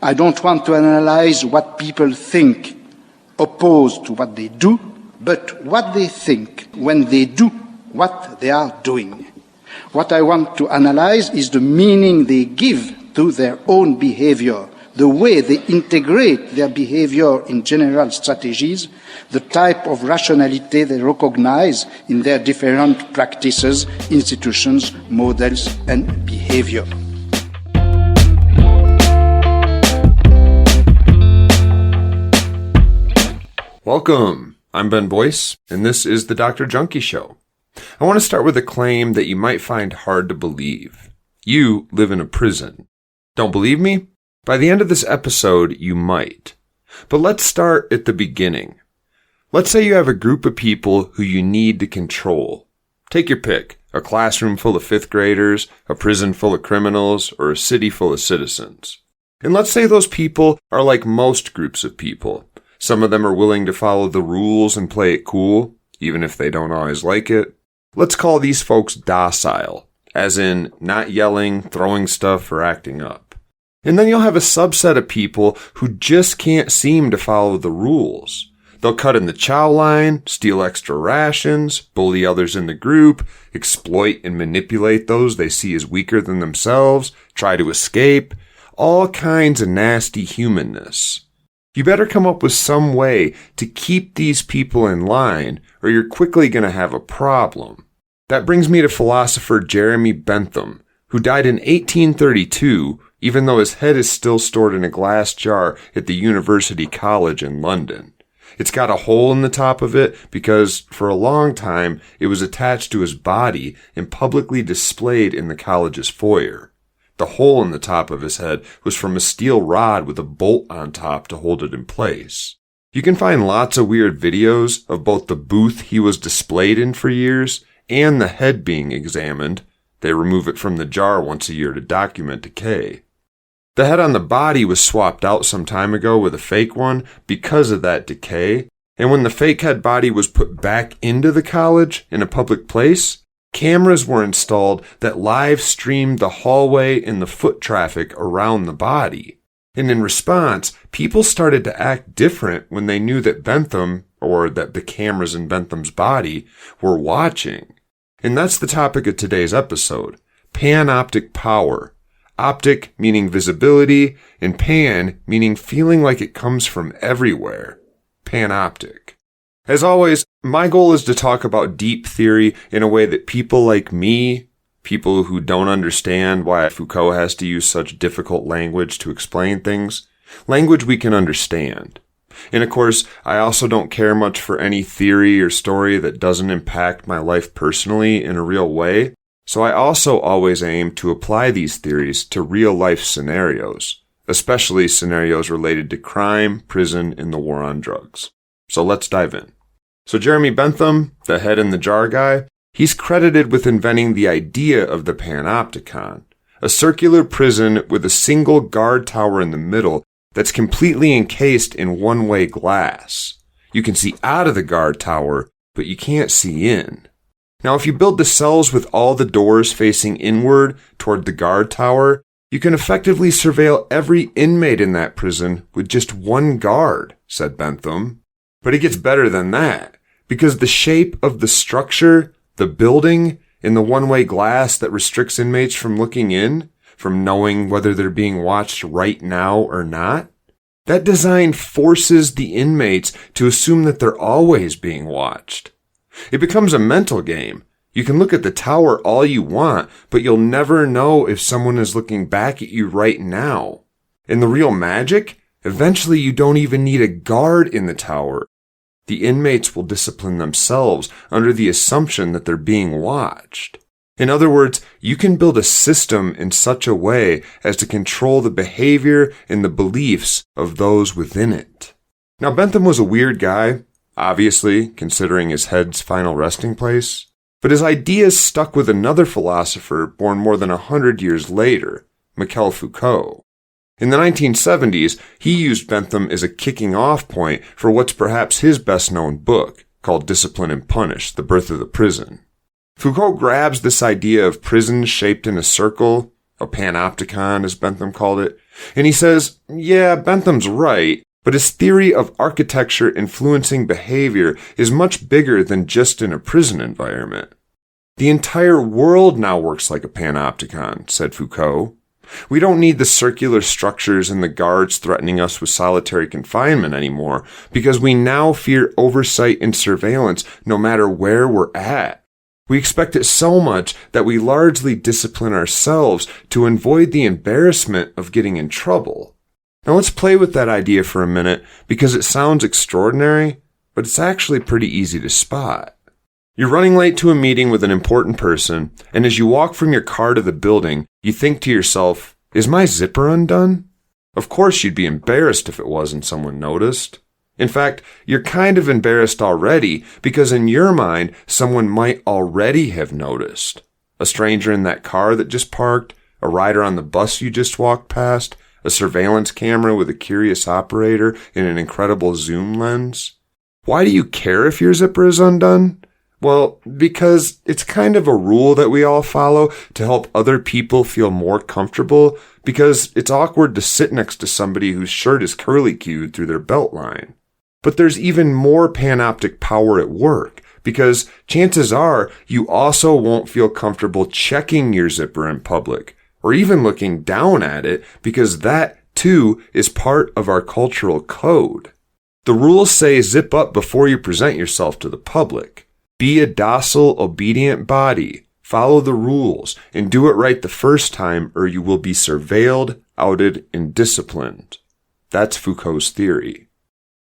I don't want to analyze what people think opposed to what they do, but what they think when they do what they are doing. What I want to analyze is the meaning they give to their own behavior, the way they integrate their behavior in general strategies, the type of rationality they recognize in their different practices, institutions, models, and behavior. Welcome. I'm Ben Boyce, and this is the Dr. Junkie Show. I want to start with a claim that you might find hard to believe. You live in a prison. Don't believe me? By the end of this episode, you might. But let's start at the beginning. Let's say you have a group of people who you need to control. Take your pick, a classroom full of fifth graders, a prison full of criminals, or a city full of citizens. And let's say those people are like most groups of people. Some of them are willing to follow the rules and play it cool, even if they don't always like it. Let's call these folks docile, as in not yelling, throwing stuff, or acting up. And then you'll have a subset of people who just can't seem to follow the rules. They'll cut in the chow line, steal extra rations, bully others in the group, exploit and manipulate those they see as weaker than themselves, try to escape, all kinds of nasty humanness. You better come up with some way to keep these people in line, or you're quickly going to have a problem. That brings me to philosopher Jeremy Bentham, who died in 1832, even though his head is still stored in a glass jar at the University College in London. It's got a hole in the top of it because, for a long time, it was attached to his body and publicly displayed in the college's foyer. The hole in the top of his head was from a steel rod with a bolt on top to hold it in place. You can find lots of weird videos of both the booth he was displayed in for years and the head being examined. They remove it from the jar once a year to document decay. The head on the body was swapped out some time ago with a fake one because of that decay, and when the fake head body was put back into the college in a public place, cameras were installed that live streamed the hallway and the foot traffic around the body. And in response, people started to act different when they knew that Bentham, or that the cameras in Bentham's body, were watching. And that's the topic of today's episode, panoptic power. Optic meaning visibility, and pan meaning feeling like it comes from everywhere. Panoptic. As always, my goal is to talk about deep theory in a way that people like me, people who don't understand why Foucault has to use such difficult language to explain things, language we can understand. And of course, I also don't care much for any theory or story that doesn't impact my life personally in a real way, so I also always aim to apply these theories to real-life scenarios, especially scenarios related to crime, prison, and the war on drugs. So let's dive in. So Jeremy Bentham, the head in the jar guy, he's credited with inventing the idea of the Panopticon, a circular prison with a single guard tower in the middle that's completely encased in one-way glass. You can see out of the guard tower, but you can't see in. Now, if you build the cells with all the doors facing inward toward the guard tower, you can effectively surveil every inmate in that prison with just one guard, said Bentham. But it gets better than that, because the shape of the structure, the building, and the one-way glass that restricts inmates from looking in, from knowing whether they're being watched right now or not, that design forces the inmates to assume that they're always being watched. It becomes a mental game. You can look at the tower all you want, but you'll never know if someone is looking back at you right now. And the real magic? Eventually you don't even need a guard in the tower. The inmates will discipline themselves under the assumption that they're being watched. In other words, you can build a system in such a way as to control the behavior and the beliefs of those within it. Now, Bentham was a weird guy, obviously, considering his head's final resting place, but his ideas stuck with another philosopher born more than 100 years later, Michel Foucault. In the 1970s, he used Bentham as a kicking off point for what's perhaps his best-known book, called Discipline and Punish, The Birth of the Prison. Foucault grabs this idea of prisons shaped in a circle, a panopticon as Bentham called it, And he says, yeah, Bentham's right, but his theory of architecture influencing behavior is much bigger than just in a prison environment. The entire world now works like a panopticon, said Foucault. We don't need the circular structures and the guards threatening us with solitary confinement anymore, because we now fear oversight and surveillance no matter where we're at. We expect it so much that we largely discipline ourselves to avoid the embarrassment of getting in trouble. Now let's play with that idea for a minute, because it sounds extraordinary, but it's actually pretty easy to spot. You're running late to a meeting with an important person, and as you walk from your car to the building, you think to yourself, is my zipper undone? Of course you'd be embarrassed if it wasn't someone noticed. In fact, you're kind of embarrassed already because in your mind, someone might already have noticed. A stranger in that car that just parked, a rider on the bus you just walked past, a surveillance camera with a curious operator and an incredible zoom lens. Why do you care if your zipper is undone? Well, because it's kind of a rule that we all follow to help other people feel more comfortable, because it's awkward to sit next to somebody whose shirt is curly-cued through their belt line. But there's even more panoptic power at work, because chances are you also won't feel comfortable checking your zipper in public, or even looking down at it, because that, too, is part of our cultural code. The rules say zip up before you present yourself to the public. Be a docile, obedient body. Follow the rules and do it right the first time or you will be surveilled, outed, and disciplined. That's Foucault's theory.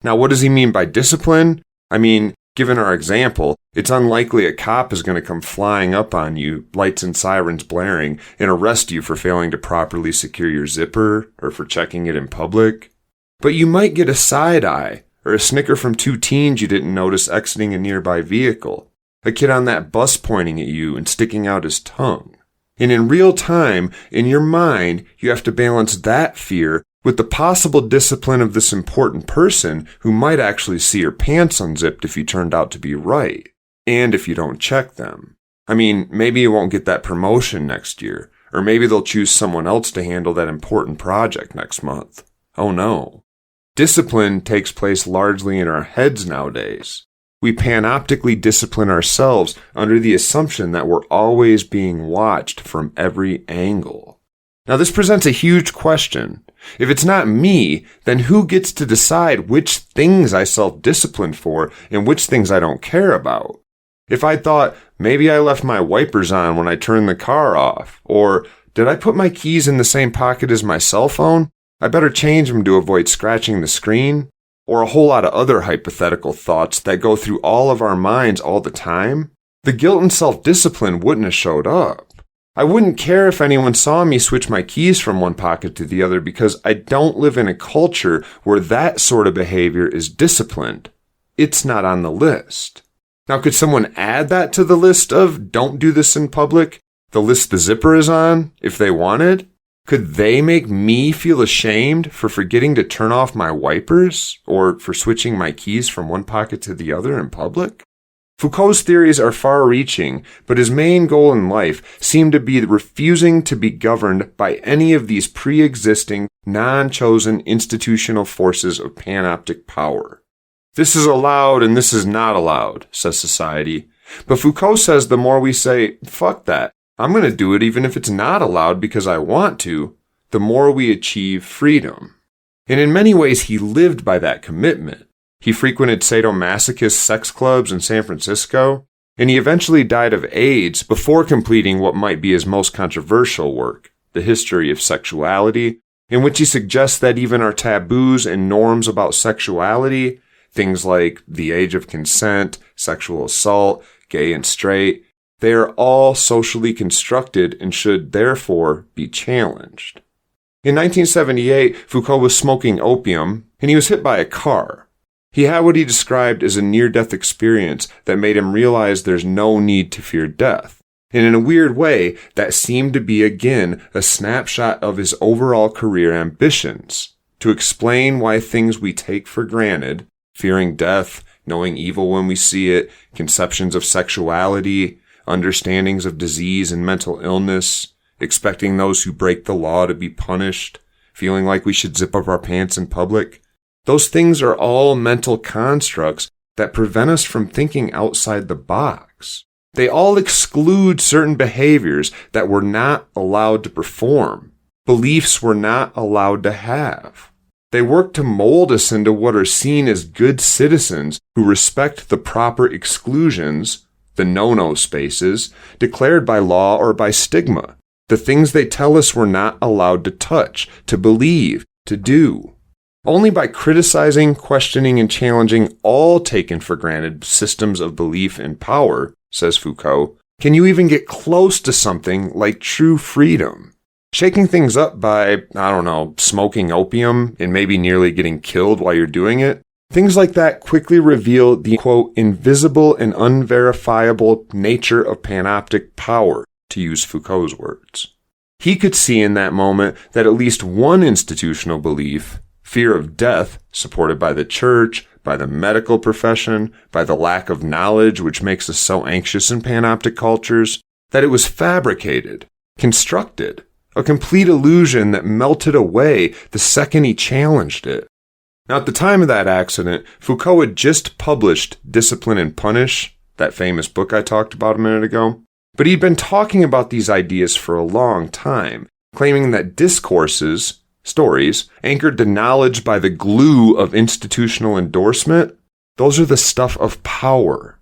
Now, what does he mean by discipline? I mean, given our example, it's unlikely a cop is going to come flying up on you, lights and sirens blaring, and arrest you for failing to properly secure your zipper or for checking it in public. But you might get a side eye or a snicker from two teens you didn't notice exiting a nearby vehicle. A kid on that bus pointing at you and sticking out his tongue. And in real time, in your mind, you have to balance that fear with the possible discipline of this important person who might actually see your pants unzipped if you turned out to be right, and if you don't check them. I mean, maybe you won't get that promotion next year, or maybe they'll choose someone else to handle that important project next month. Oh no. Discipline takes place largely in our heads nowadays. We panoptically discipline ourselves under the assumption that we're always being watched from every angle. Now this presents a huge question. If it's not me, then who gets to decide which things I self-discipline for and which things I don't care about? If I thought, maybe I left my wipers on when I turned the car off, or did I put my keys in the same pocket as my cell phone? I better change them to avoid scratching the screen. Or a whole lot of other hypothetical thoughts that go through all of our minds all the time, the guilt and self-discipline wouldn't have showed up. I wouldn't care if anyone saw me switch my keys from one pocket to the other because I don't live in a culture where that sort of behavior is disciplined. It's not on the list. Now, could someone add that to the list of don't do this in public, the list the zipper is on, if they wanted? Could they make me feel ashamed for forgetting to turn off my wipers or for switching my keys from one pocket to the other in public? Foucault's theories are far-reaching, but his main goal in life seemed to be refusing to be governed by any of these pre-existing, non-chosen institutional forces of panoptic power. This is allowed and this is not allowed, says society. But Foucault says the more we say, fuck that, I'm going to do it even if it's not allowed because I want to, the more we achieve freedom. And in many ways, he lived by that commitment. He frequented sadomasochist sex clubs in San Francisco, and he eventually died of AIDS before completing what might be his most controversial work, The History of Sexuality, in which he suggests that even our taboos and norms about sexuality, things like the age of consent, sexual assault, gay and straight, they are all socially constructed and should therefore be challenged. In 1978, Foucault was smoking opium, and he was hit by a car. He had what he described as a near-death experience that made him realize there's no need to fear death. And in a weird way, that seemed to be again a snapshot of his overall career ambitions, to explain why things we take for granted, fearing death, knowing evil when we see it, conceptions of sexuality, understandings of disease and mental illness, expecting those who break the law to be punished, feeling like we should zip up our pants in public. Those things are all mental constructs that prevent us from thinking outside the box. They all exclude certain behaviors that we're not allowed to perform, beliefs we're not allowed to have. They work to mold us into what are seen as good citizens who respect the proper exclusions, the no-no spaces, declared by law or by stigma, the things they tell us we're not allowed to touch, to believe, to do. Only by criticizing, questioning, and challenging all taken for granted systems of belief and power, says Foucault, can you even get close to something like true freedom. Shaking things up by, smoking opium and maybe nearly getting killed while you're doing it, things like that quickly reveal the, quote, invisible and unverifiable nature of panoptic power, to use Foucault's words. He could see in that moment that at least one institutional belief, fear of death, supported by the church, by the medical profession, by the lack of knowledge which makes us so anxious in panoptic cultures, that it was fabricated, constructed, a complete illusion that melted away the second he challenged it. Now, at the time of that accident, Foucault had just published Discipline and Punish, that famous book I talked about a minute ago, but he'd been talking about these ideas for a long time, claiming that discourses, stories, anchored to knowledge by the glue of institutional endorsement, those are the stuff of power.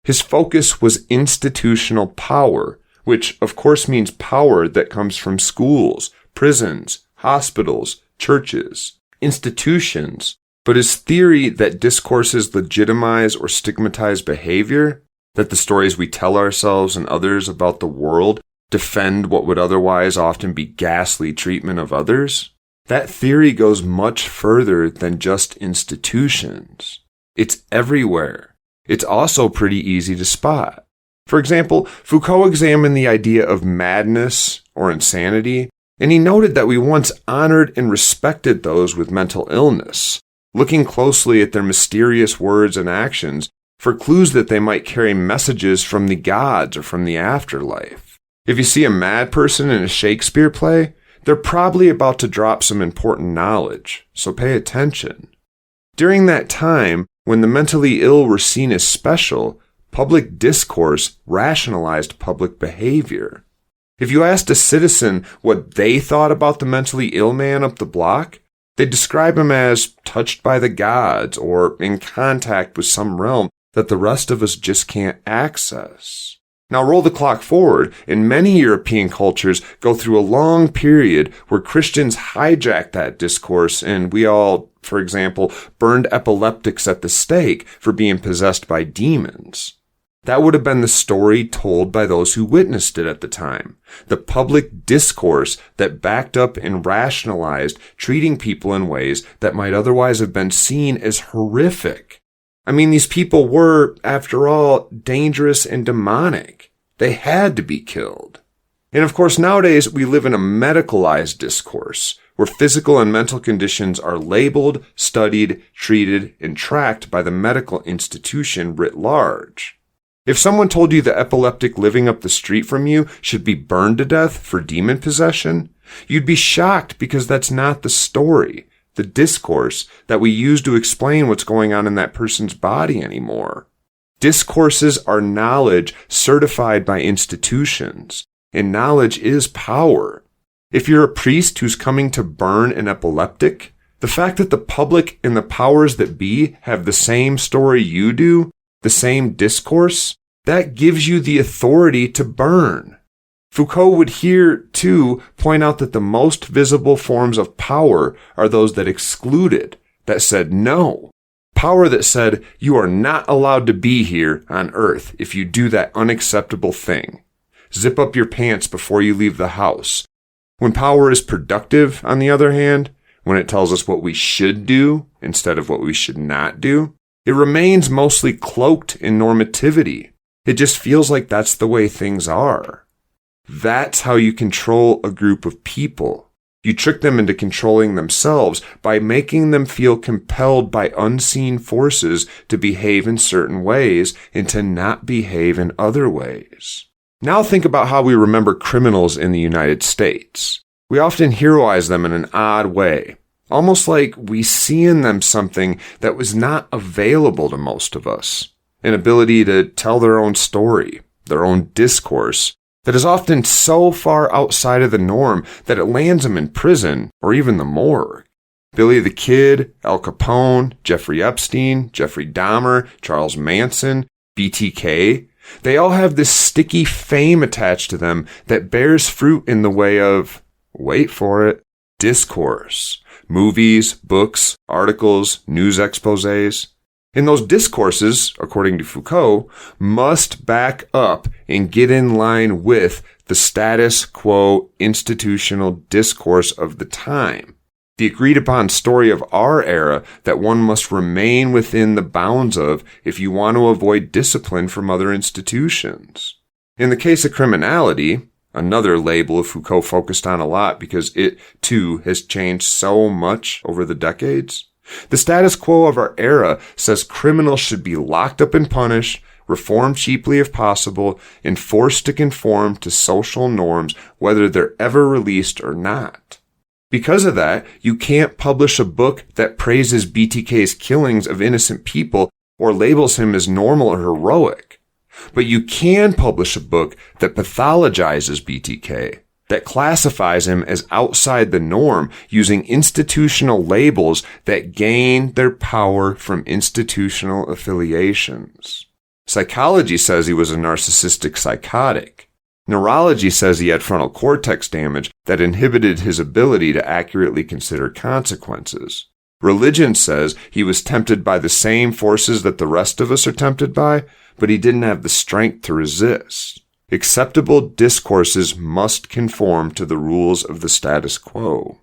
His focus was institutional power, which of course means power that comes from schools, prisons, hospitals, churches, institutions. But his theory that discourses legitimize or stigmatize behavior, that the stories we tell ourselves and others about the world defend what would otherwise often be ghastly treatment of others, that theory goes much further than just institutions. It's everywhere. It's also pretty easy to spot. For example, Foucault examined the idea of madness or insanity, and he noted that we once honored and respected those with mental illness, looking closely at their mysterious words and actions for clues that they might carry messages from the gods or from the afterlife. If you see a mad person in a Shakespeare play, they're probably about to drop some important knowledge, so pay attention. During that time, when the mentally ill were seen as special, public discourse rationalized public behavior. If you asked a citizen what they thought about the mentally ill man up the block, they'd describe him as touched by the gods or in contact with some realm that the rest of us just can't access. Now roll the clock forward, and many European cultures go through a long period where Christians hijack that discourse and we all, for example, burned epileptics at the stake for being possessed by demons. That would have been the story told by those who witnessed it at the time. The public discourse that backed up and rationalized treating people in ways that might otherwise have been seen as horrific. I mean, these people were, after all, dangerous and demonic. They had to be killed. And of course, nowadays we live in a medicalized discourse where physical and mental conditions are labeled, studied, treated, and tracked by the medical institution writ large. If someone told you the epileptic living up the street from you should be burned to death for demon possession, you'd be shocked because that's not the story, the discourse that we use to explain what's going on in that person's body anymore. Discourses are knowledge certified by institutions, and knowledge is power. If you're a priest who's coming to burn an epileptic, the fact that the public and the powers that be have the same story you do, the same discourse, that gives you the authority to burn. Foucault would here, too, point out that the most visible forms of power are those that excluded, that said no. Power that said, you are not allowed to be here on earth if you do that unacceptable thing. Zip up your pants before you leave the house. When power is productive, on the other hand, when it tells us what we should do instead of what we should not do, it remains mostly cloaked in normativity. It just feels like that's the way things are. That's how you control a group of people. You trick them into controlling themselves by making them feel compelled by unseen forces to behave in certain ways and to not behave in other ways. Now think about how we remember criminals in the United States. We often heroize them in an odd way, almost like we see in them something that was not available to most of us, an ability to tell their own story, their own discourse, that is often so far outside of the norm that it lands them in prison or even the morgue. Billy the Kid, Al Capone, Jeffrey Epstein, Jeffrey Dahmer, Charles Manson, BTK, they all have this sticky fame attached to them that bears fruit in the way of, wait for it, discourse. Movies, books, articles, news exposés. And those discourses, according to Foucault, must back up and get in line with the status quo institutional discourse of the time. The agreed upon story of our era that one must remain within the bounds of if you want to avoid discipline from other institutions. In the case of criminality, another label Foucault focused on a lot because it, too, has changed so much over the decades. The status quo of our era says criminals should be locked up and punished, reformed cheaply if possible, and forced to conform to social norms whether they're ever released or not. Because of that, you can't publish a book that praises BTK's killings of innocent people or labels him as normal or heroic. But you can publish a book that pathologizes BTK, that classifies him as outside the norm using institutional labels that gain their power from institutional affiliations. Psychology says he was a narcissistic psychotic. Neurology says he had frontal cortex damage that inhibited his ability to accurately consider consequences. Religion says he was tempted by the same forces that the rest of us are tempted by, but he didn't have the strength to resist. Acceptable discourses must conform to the rules of the status quo.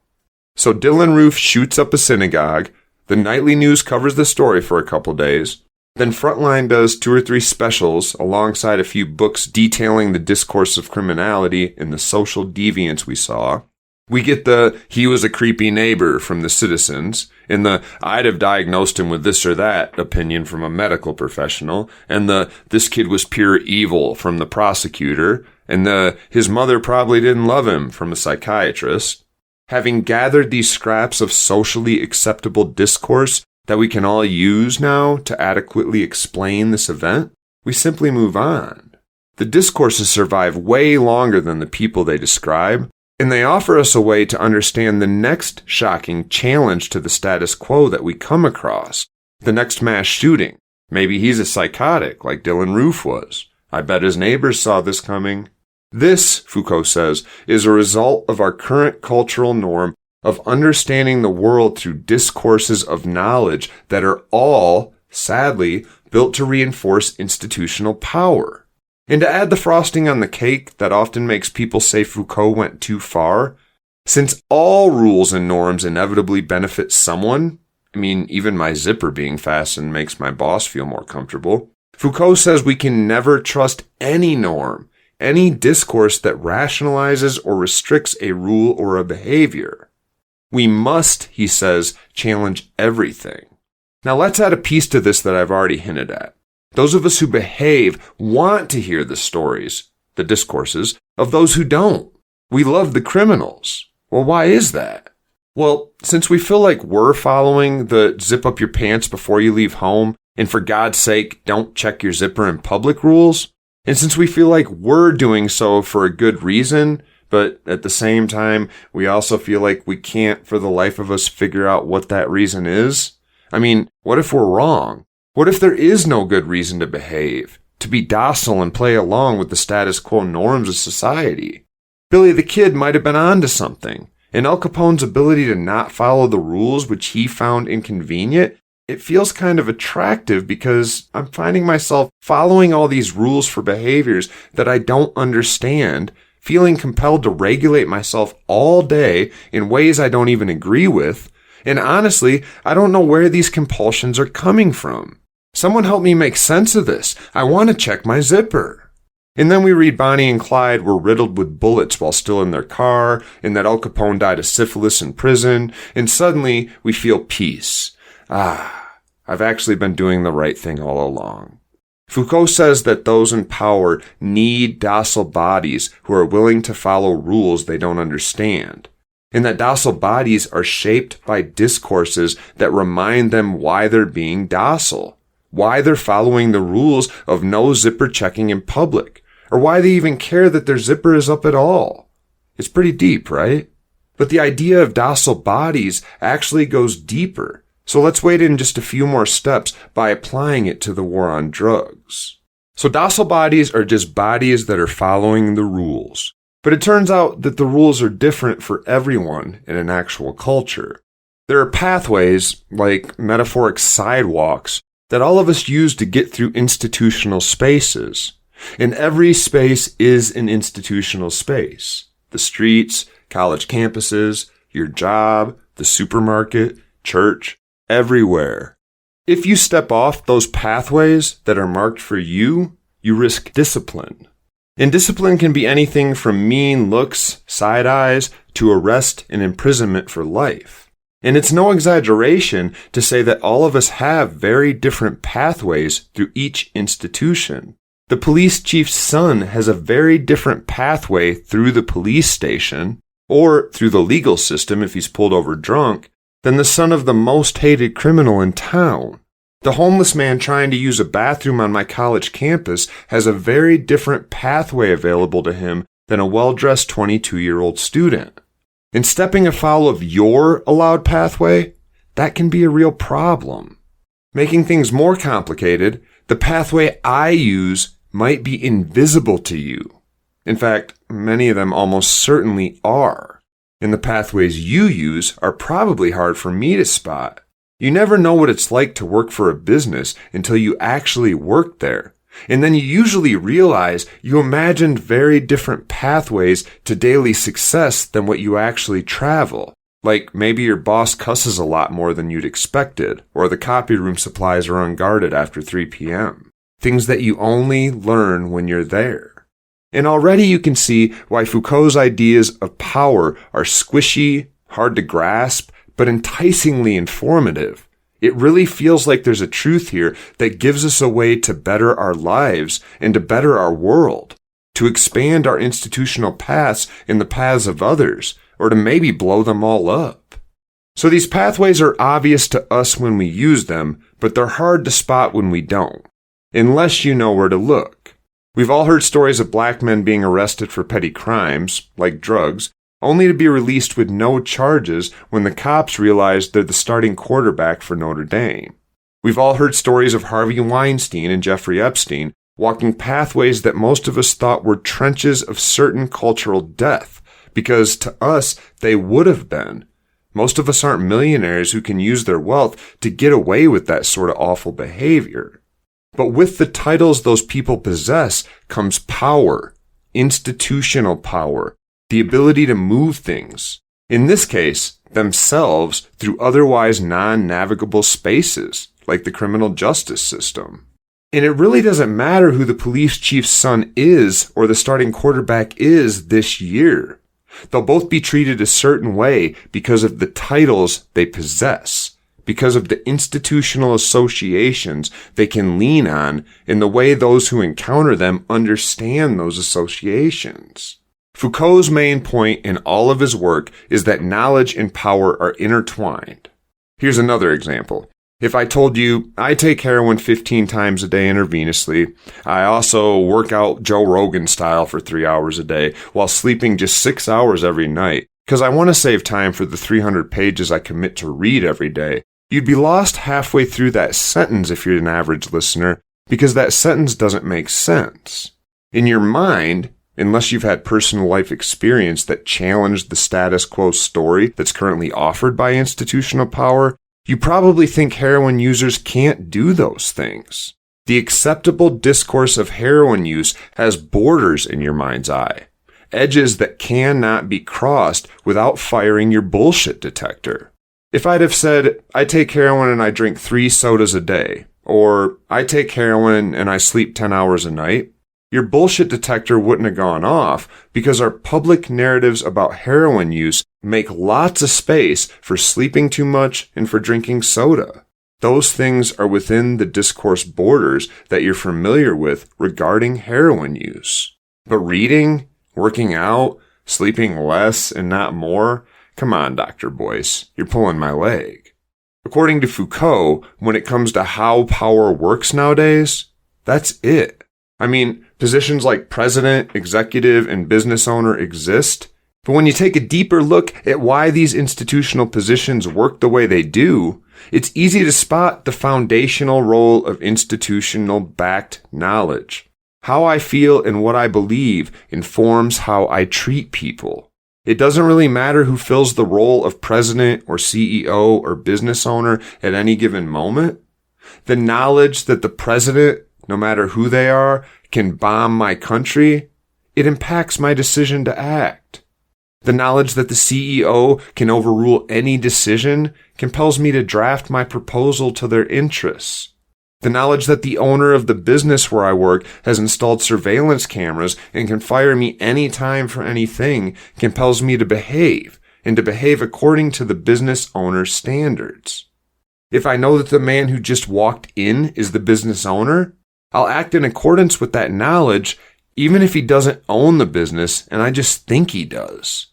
So Dylan Roof shoots up a synagogue, the nightly news covers the story for a couple days, then Frontline does 2 or 3 specials alongside a few books detailing the discourse of criminality and the social deviance we saw. We get the "he was a creepy neighbor" from the citizens, and the "I'd have diagnosed him with this or that" opinion from a medical professional, and the "this kid was pure evil" from the prosecutor, and the "his mother probably didn't love him" from a psychiatrist. Having gathered these scraps of socially acceptable discourse that we can all use now to adequately explain this event, we simply move on. The discourses survive way longer than the people they describe, and they offer us a way to understand the next shocking challenge to the status quo that we come across, the next mass shooting. Maybe he's a psychotic like Dylan Roof was. I bet his neighbors saw this coming. This, Foucault says, is a result of our current cultural norm of understanding the world through discourses of knowledge that are all, sadly, built to reinforce institutional power. And to add the frosting on the cake that often makes people say Foucault went too far, since all rules and norms inevitably benefit someone, even my zipper being fastened makes my boss feel more comfortable, Foucault says we can never trust any norm, any discourse that rationalizes or restricts a rule or a behavior. We must, he says, challenge everything. Now let's add a piece to this that I've already hinted at. Those of us who behave want to hear the stories, the discourses, of those who don't. We love the criminals. Well, why is that? Well, since we feel like we're following the zip up your pants before you leave home, and for God's sake, don't check your zipper in public rules, and since we feel like we're doing so for a good reason, but at the same time, we also feel like we can't for the life of us figure out what that reason is. What if we're wrong? What if there is no good reason to behave, to be docile and play along with the status quo norms of society? Billy the Kid might have been onto something, and Al Capone's ability to not follow the rules which he found inconvenient, it feels kind of attractive because I'm finding myself following all these rules for behaviors that I don't understand, feeling compelled to regulate myself all day in ways I don't even agree with, and honestly, I don't know where these compulsions are coming from. Someone help me make sense of this. I want to check my zipper. And then we read Bonnie and Clyde were riddled with bullets while still in their car, and that Al Capone died of syphilis in prison, and suddenly we feel peace. I've actually been doing the right thing all along. Foucault says that those in power need docile bodies who are willing to follow rules they don't understand. and that docile bodies are shaped by discourses that remind them why they're being docile, why they're following the rules of no zipper checking in public, or why they even care that their zipper is up at all. It's pretty deep, right? But the idea of docile bodies actually goes deeper. So let's wade in just a few more steps by applying it to the war on drugs. So docile bodies are just bodies that are following the rules. But it turns out that the rules are different for everyone in an actual culture. There are pathways, like metaphoric sidewalks, that all of us use to get through institutional spaces. And every space is an institutional space. The streets, college campuses, your job, the supermarket, church, everywhere. If you step off those pathways that are marked for you, you risk discipline. And discipline can be anything from mean looks, side eyes, to arrest and imprisonment for life. And it's no exaggeration to say that all of us have very different pathways through each institution. The police chief's son has a very different pathway through the police station, or through the legal system if he's pulled over drunk, than the son of the most hated criminal in town. The homeless man trying to use a bathroom on my college campus has a very different pathway available to him than a well-dressed 22-year-old student. And stepping afoul of your allowed pathway, that can be a real problem. Making things more complicated, the pathway I use might be invisible to you. In fact, many of them almost certainly are. And the pathways you use are probably hard for me to spot. You never know what it's like to work for a business until you actually work there. And then you usually realize you imagined very different pathways to daily success than what you actually travel. Like maybe your boss cusses a lot more than you'd expected, or the copy room supplies are unguarded after 3 p.m. Things that you only learn when you're there. And already you can see why Foucault's ideas of power are squishy, hard to grasp, but enticingly informative. It really feels like there's a truth here that gives us a way to better our lives and to better our world, to expand our institutional paths in the paths of others, or to maybe blow them all up. So these pathways are obvious to us when we use them, but they're hard to spot when we don't, unless you know where to look. We've all heard stories of black men being arrested for petty crimes, like drugs, only to be released with no charges when the cops realized they're the starting quarterback for Notre Dame. We've all heard stories of Harvey Weinstein and Jeffrey Epstein walking pathways that most of us thought were trenches of certain cultural death, because to us, they would have been. Most of us aren't millionaires who can use their wealth to get away with that sort of awful behavior. But with the titles those people possess comes power, institutional power, the ability to move things, in this case, themselves through otherwise non-navigable spaces, like the criminal justice system. And it really doesn't matter who the police chief's son is or the starting quarterback is this year. They'll both be treated a certain way because of the titles they possess, because of the institutional associations they can lean on, and the way those who encounter them understand those associations. Foucault's main point in all of his work is that knowledge and power are intertwined. Here's another example. If I told you I take heroin 15 times a day intravenously, I also work out Joe Rogan style for 3 hours a day while sleeping just 6 hours every night because I want to save time for the 300 pages I commit to read every day, you'd be lost halfway through that sentence if you're an average listener because that sentence doesn't make sense. In your mind, unless you've had personal life experience that challenged the status quo story that's currently offered by institutional power, you probably think heroin users can't do those things. The acceptable discourse of heroin use has borders in your mind's eye, edges that cannot be crossed without firing your bullshit detector. If I'd have said, I take heroin and I drink 3 sodas a day, or I take heroin and I sleep 10 hours a night, your bullshit detector wouldn't have gone off because our public narratives about heroin use make lots of space for sleeping too much and for drinking soda. Those things are within the discourse borders that you're familiar with regarding heroin use. But reading, working out, sleeping less and not more, Come on, Dr. Boyce, you're pulling my leg. According to Foucault, when it comes to how power works nowadays, that's it. I mean, positions like president, executive, and business owner exist, but when you take a deeper look at why these institutional positions work the way they do, it's easy to spot the foundational role of institutional-backed knowledge. How I feel and what I believe informs how I treat people. It doesn't really matter who fills the role of president or CEO or business owner at any given moment. The knowledge that the president, no matter who they are, can bomb my country, it impacts my decision to act. The knowledge that the CEO can overrule any decision compels me to draft my proposal to their interests. The knowledge that the owner of the business where I work has installed surveillance cameras and can fire me anytime for anything compels me to behave, and to behave according to the business owner's standards. If I know that the man who just walked in is the business owner, I'll act in accordance with that knowledge even if he doesn't own the business and I just think he does.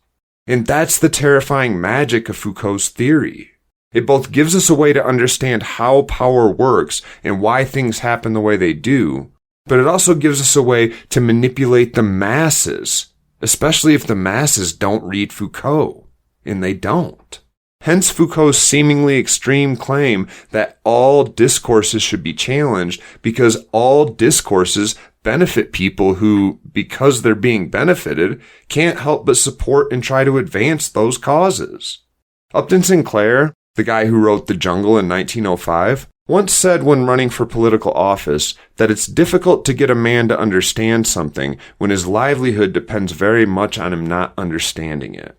And that's the terrifying magic of Foucault's theory. It both gives us a way to understand how power works and why things happen the way they do, but it also gives us a way to manipulate the masses, especially if the masses don't read Foucault, and they don't. Hence Foucault's seemingly extreme claim that all discourses should be challenged because all discourses benefit people who, because they're being benefited, can't help but support and try to advance those causes. Upton Sinclair, the guy who wrote The Jungle in 1905, once said when running for political office that it's difficult to get a man to understand something when his livelihood depends very much on him not understanding it.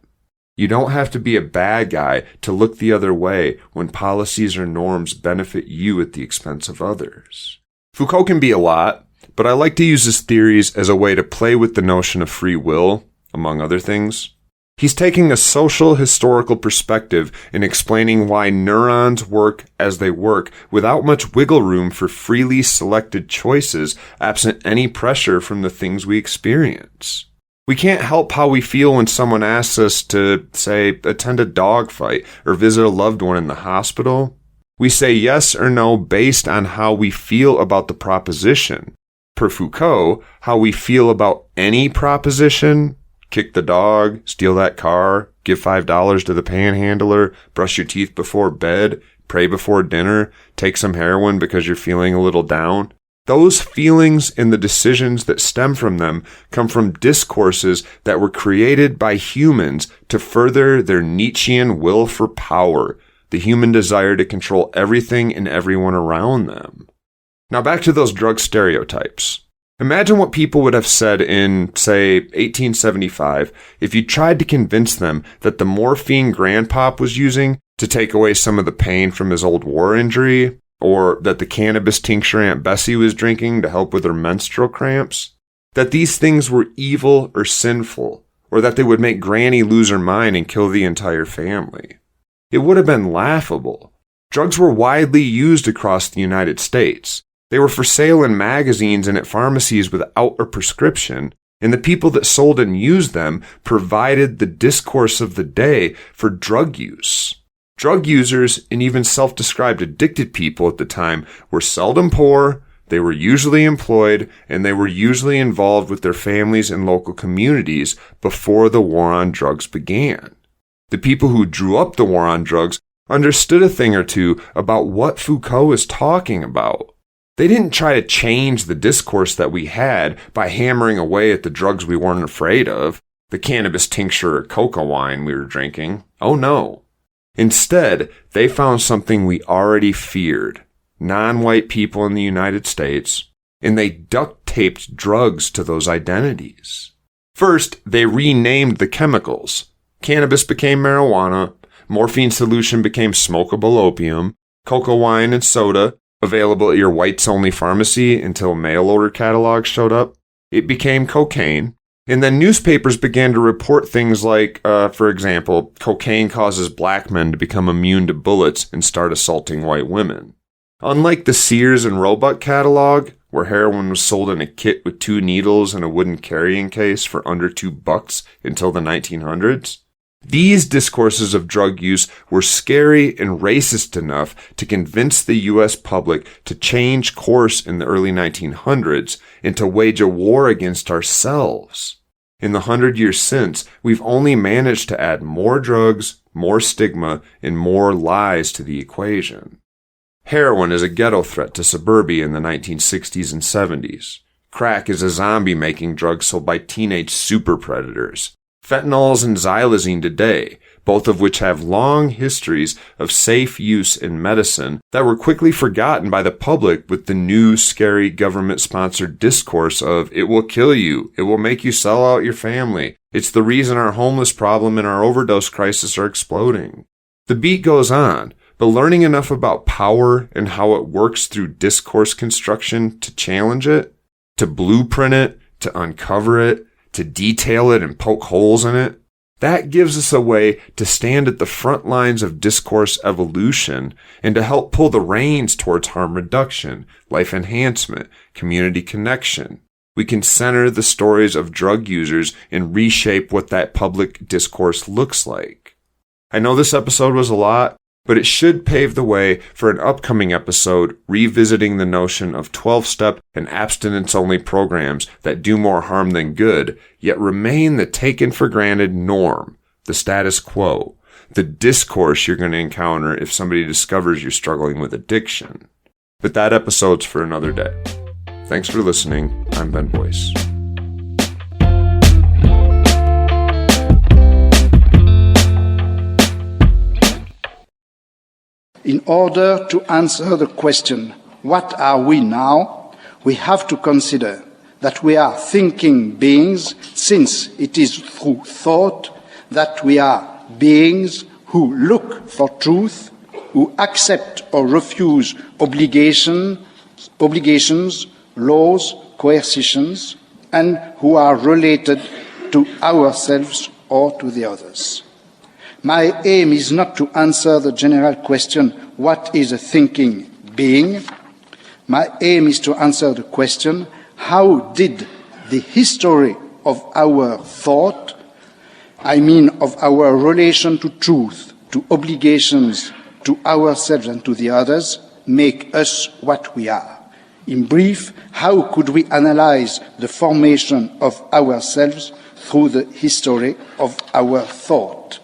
You don't have to be a bad guy to look the other way when policies or norms benefit you at the expense of others. Foucault can be a lot, but I like to use his theories as a way to play with the notion of free will, among other things. He's taking a social historical perspective in explaining why neurons work as they work without much wiggle room for freely selected choices absent any pressure from the things we experience. We can't help how we feel when someone asks us to, say, attend a dog fight or visit a loved one in the hospital. We say yes or no based on how we feel about the proposition. Per Foucault, how we feel about any proposition, kick the dog, steal that car, give $5 to the panhandler, brush your teeth before bed, pray before dinner, take some heroin because you're feeling a little down. Those feelings and the decisions that stem from them come from discourses that were created by humans to further their Nietzschean will for power, the human desire to control everything and everyone around them. Now back to those drug stereotypes. Imagine what people would have said in, say, 1875 if you tried to convince them that the morphine Grandpop was using to take away some of the pain from his old war injury, or that the cannabis tincture Aunt Bessie was drinking to help with her menstrual cramps, that these things were evil or sinful, or that they would make Granny lose her mind and kill the entire family. It would have been laughable. Drugs were widely used across the United States. They were for sale in magazines and at pharmacies without a prescription, and the people that sold and used them provided the discourse of the day for drug use. Drug users and even self-described addicted people at the time were seldom poor, they were usually employed, and they were usually involved with their families and local communities before the war on drugs began. The people who drew up the war on drugs understood a thing or two about what Foucault is talking about. They didn't try to change the discourse that we had by hammering away at the drugs we weren't afraid of, the cannabis tincture or coca wine we were drinking. Oh no. Instead, they found something we already feared, non-white people in the United States, and they duct-taped drugs to those identities. First, they renamed the chemicals. Cannabis became marijuana, morphine solution became smokable opium, coca wine and soda, available at your whites-only pharmacy until mail-order catalogs showed up, it became cocaine. And then newspapers began to report things like, for example, cocaine causes black men to become immune to bullets and start assaulting white women. Unlike the Sears and Roebuck catalog, where heroin was sold in a kit with 2 needles and a wooden carrying case for under $2 until the 1900s, These discourses of drug use were scary and racist enough to convince the U.S. public to change course in the early 1900s and to wage a war against ourselves. In the 100 years since, we've only managed to add more drugs, more stigma, and more lies to the equation. Heroin is a ghetto threat to suburbia in the 1960s and 70s. Crack is a zombie-making drug sold by teenage super predators. Fentanyls and xylazine today, both of which have long histories of safe use in medicine that were quickly forgotten by the public with the new scary government-sponsored discourse of "it will kill you, it will make you sell out your family, it's the reason our homeless problem and our overdose crisis are exploding." The beat goes on, but learning enough about power and how it works through discourse construction to challenge it, to blueprint it, to uncover it, to detail it and poke holes in it, that gives us a way to stand at the front lines of discourse evolution and to help pull the reins towards harm reduction, life enhancement, community connection. We can center the stories of drug users and reshape what that public discourse looks like. I know this episode was a lot, but it should pave the way for an upcoming episode revisiting the notion of 12-step and abstinence-only programs that do more harm than good, yet remain the taken-for-granted norm, the status quo, the discourse you're going to encounter if somebody discovers you're struggling with addiction. But that episode's for another day. Thanks for listening. I'm Ben Boyce. In order to answer the question, what are we now, we have to consider that we are thinking beings, since it is through thought that we are beings who look for truth, who accept or refuse obligations, laws, coercions, and who are related to ourselves or to the others. My aim is not to answer the general question, what is a thinking being? My aim is to answer the question, how did the history of our thought, I mean of our relation to truth, to obligations, to ourselves and to the others, make us what we are? In brief, how could we analyze the formation of ourselves through the history of our thought?